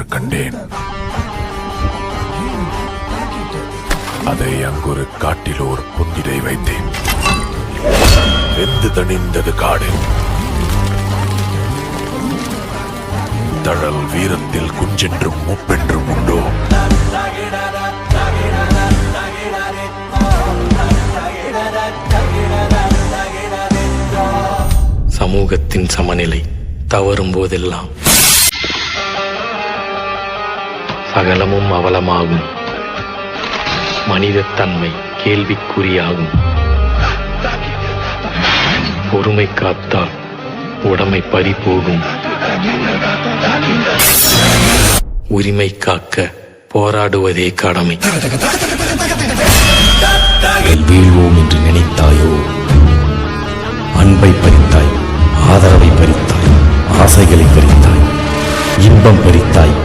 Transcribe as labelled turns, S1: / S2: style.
S1: கண்டேன். அதை அங்கொரு காட்டிலோர் புந்திடை வைத்தேன். வெந்து தணிந்தது காடு. தழல் வீரத்தில் குஞ்சென்றும் மூப்பென்றும் உண்டோ?
S2: சமூகத்தின் சமநிலை தவறும் போதெல்லாம் சகலமும் அவலமாகும். மனிதத்தன்மை கேள்விக்குறியாகும். பொறுமை காத்தால் உடைமை பறிபோகும். உரிமை காக்க போராடுவதே கடமை.
S3: வீழ்வோம் என்று நினைத்தாயோ? அன்பை பறித்தாய், ஆதரவை பறித்தாய், ஆசைகளை பறித்தாய், இன்பம் பறித்தாய்,